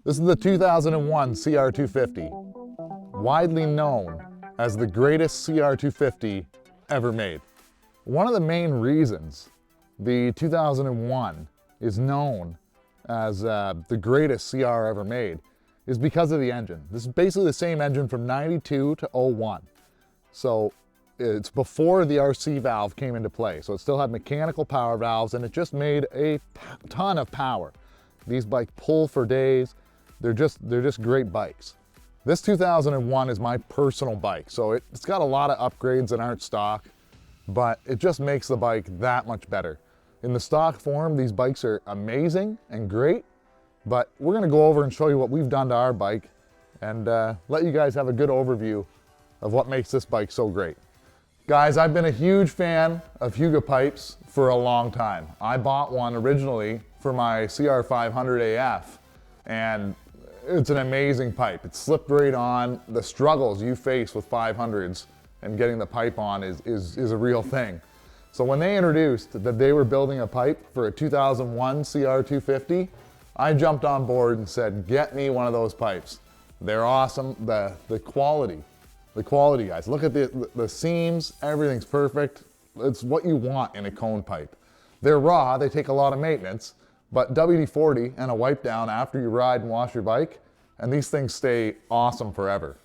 This is the 2001 CR250, widely known as the greatest CR250 ever made. One of the main reasons the 2001 is known as the greatest CR ever made is because of the engine. This is basically the same engine from 92 to 01. So it's before the RC valve came into play. So it still had mechanical power valves and it just made a ton of power. These bikes pull for days. They're just great bikes. This 2001 is my personal bike. So it's got a lot of upgrades that aren't stock, but it just makes the bike that much better. In the stock form, these bikes are amazing and great, but we're gonna go over and show you what we've done to our bike and let you guys have a good overview of what makes this bike so great. Guys, I've been a huge fan of Huga pipes for a long time. I bought one originally for my CR500 AF, and it's an amazing pipe. It slipped right on. The struggles you face with 500s and getting the pipe on is a real thing. So when they introduced that they were building a pipe for a 2001 CR250, I jumped on board and said, get me one of those pipes. They're awesome. The quality, guys. Look at the seams, everything's perfect. It's what you want in a cone pipe. They're raw, they take a lot of maintenance, but WD-40 and a wipe down after you ride and wash your bike, and these things stay awesome forever.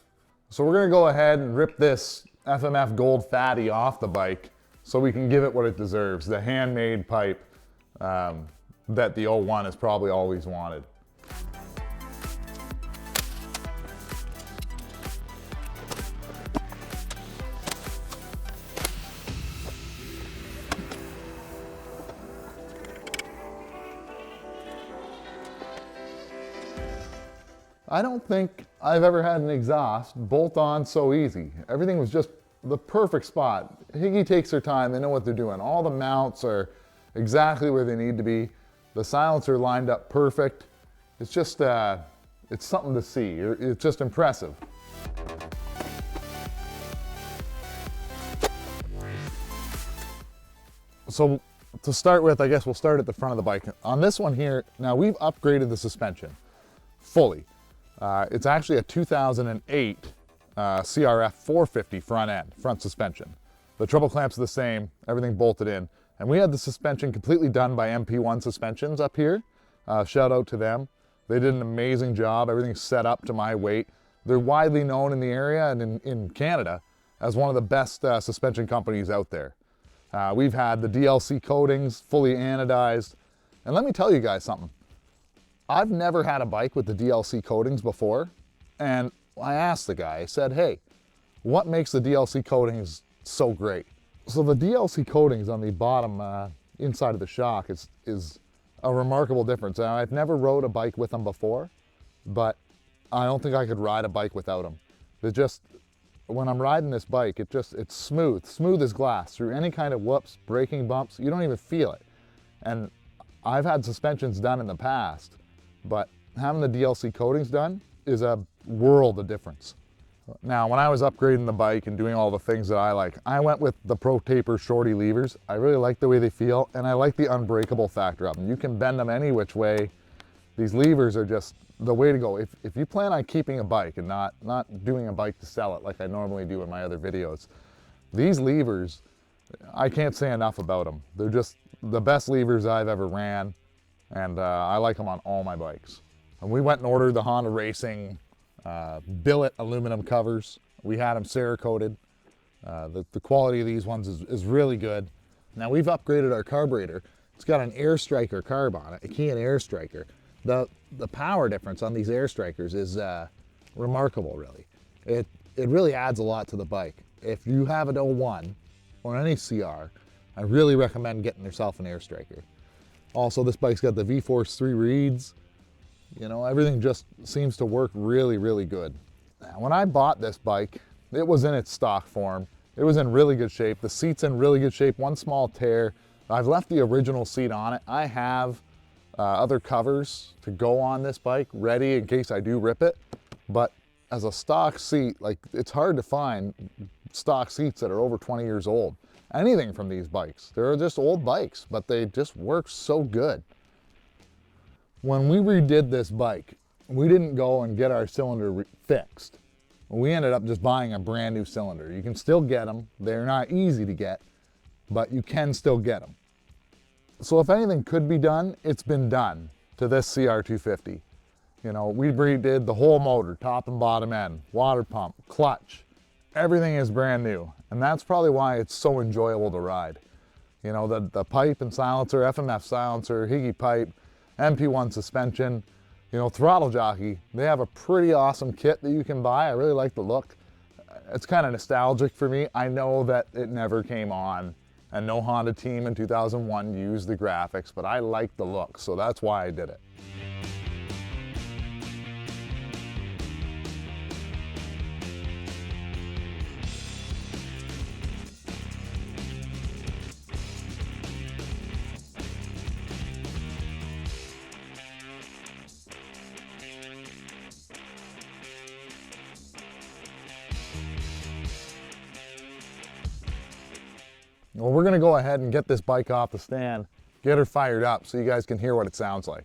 So we're gonna go ahead and rip this FMF Gold Fatty off the bike so we can give it what it deserves, the handmade pipe that the 01 has probably always wanted. I don't think I've ever had an exhaust bolt on so easy. Everything was just the perfect spot. Higgy takes their time, they know what they're doing. All the mounts are exactly where they need to be. The silencer lined up perfect. It's just, it's something to see. It's just impressive. So to start with, I guess we'll start at the front of the bike. On this one here, now we've upgraded the suspension fully. It's actually a 2008 CRF450 front suspension. The treble clamps are the same, everything bolted in. And we had the suspension completely done by MP1 Suspensions up here. Shout out to them. They did an amazing job. Everything's set up to my weight. They're widely known in the area and in Canada as one of the best suspension companies out there. We've had the DLC coatings fully anodized. And let me tell you guys something. I've never had a bike with the DLC coatings before, and I asked the guy, I said, hey, what makes the DLC coatings so great? So the DLC coatings on the bottom inside of the shock is a remarkable difference. Now, I've never rode a bike with them before, but I don't think I could ride a bike without them. When I'm riding this bike, it's smooth as glass. Through any kind of whoops, braking bumps, you don't even feel it. And I've had suspensions done in the past, but having the DLC coatings done is a world of difference. Now, when I was upgrading the bike and doing all the things that I like, I went with the Pro Taper Shorty levers. I really like the way they feel, and I like the unbreakable factor of them. You can bend them any which way. These levers are just the way to go. If you plan on keeping a bike and not doing a bike to sell it like I normally do in my other videos, these levers, I can't say enough about them. They're just the best levers I've ever ran. And I like them on all my bikes. And we went and ordered the Honda Racing billet aluminum covers. We had them Cerakoted. The quality of these ones is really good. Now we've upgraded our carburetor. It's got an Air Striker carb on it, a Key Air Striker. The power difference on these Air Strikers is remarkable, really. It really adds a lot to the bike. If you have an 01 or any CR, I really recommend getting yourself an Air Striker. Also, this bike's got the V-Force 3 reeds. You know, everything just seems to work really, really good. Now, when I bought this bike, it was in its stock form. It was in really good shape. The seat's in really good shape, one small tear. I've left the original seat on it. I have other covers to go on this bike ready in case I do rip it. But as a stock seat, like, it's hard to find stock seats that are over 20 years old. Anything from these bikes. They're just old bikes, but they just work so good. When we redid this bike, we didn't go and get our cylinder fixed. We ended up just buying a brand new cylinder. You can still get them. They're not easy to get, but you can still get them. So if anything could be done, it's been done to this CR250. You know, we redid the whole motor, top and bottom end, water pump, clutch, everything is brand new. And that's probably why it's so enjoyable to ride. You know, the pipe and silencer, FMF silencer, Higgy pipe, MP1 suspension, you know, throttle jockey, they have a pretty awesome kit that you can buy. I really like the look. It's kind of nostalgic for me. I know that it never came on and no Honda team in 2001 used the graphics, but I like the look, so that's why I did it. Well, we're gonna go ahead and get this bike off the stand, get her fired up so you guys can hear what it sounds like.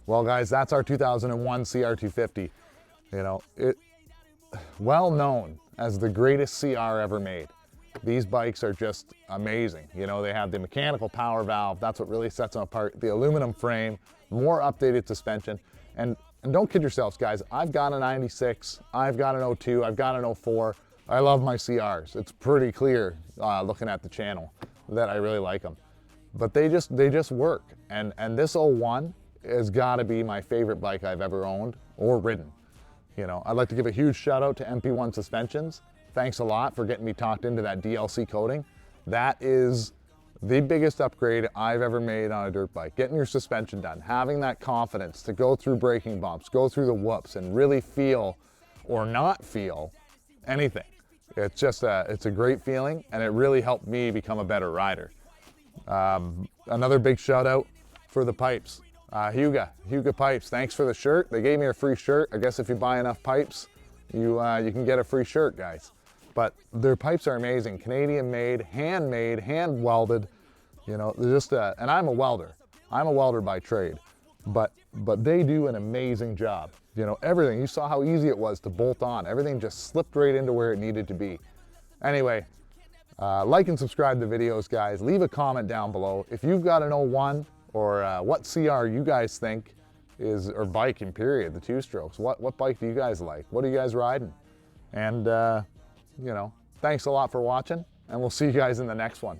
Well guys, that's our 2001 CR250. You know, well known as the greatest CR ever made. These bikes are just amazing. You know, they have the mechanical power valve, that's what really sets them apart. The aluminum frame, more updated suspension. And don't kid yourselves guys, I've got a 96, I've got an 02, I've got an 04. I love my CRs. It's pretty clear looking at the channel that I really like them. But they just work. And this 01, has got to be my favorite bike I've ever owned or ridden. You know, I'd like to give a huge shout out to MP1 Suspensions. Thanks a lot for getting me talked into that DLC coating. That is the biggest upgrade I've ever made on a dirt bike. Getting your suspension done, having that confidence to go through braking bumps, go through the whoops and really feel or not feel anything. It's just it's a great feeling and it really helped me become a better rider. Another big shout out for the pipes. Huga Pipes, thanks for the shirt. They gave me a free shirt. I guess if you buy enough pipes, you can get a free shirt, guys. But their pipes are amazing. Canadian made, hand welded. You know, they're just, and I'm a welder. I'm a welder by trade. But they do an amazing job. You know, everything, you saw how easy it was to bolt on. Everything just slipped right into where it needed to be. Anyway, like and subscribe to the videos, guys. Leave a comment down below. If you've got an 01, or what CR you guys think is, or bike in period, the two-strokes. What bike do you guys like? What are you guys riding? And, you know, thanks a lot for watching, and we'll see you guys in the next one.